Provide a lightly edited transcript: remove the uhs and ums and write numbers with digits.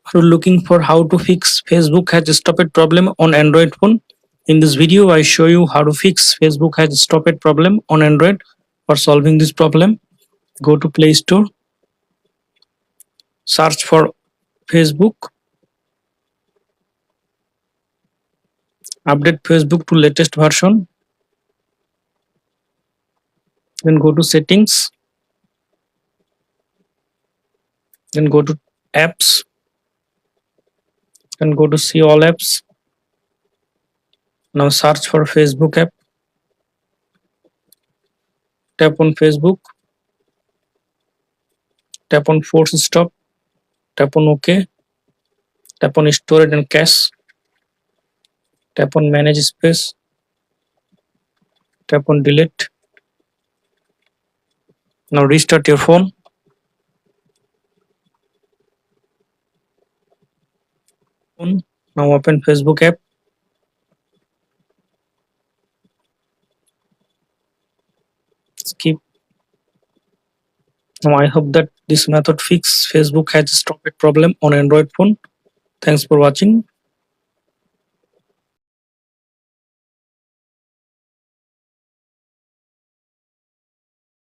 Are you looking for how to fix Facebook has stopped problem on Android phone? In this video, I show you how to fix Facebook has stopped problem on Android. For solving this problem, go to Play Store, search for Facebook, update Facebook to latest version, then go to settings, then go to apps, then go to see all apps. Now search for Facebook app, tap on Facebook, tap on force stop, tap on OK, tap on storage and cache, tap on manage space, tap on delete. Now restart your phone. Now open Facebook app. Skip. Now I hope that this method fix Facebook has stopped problem on Android phone. Thanks for watching.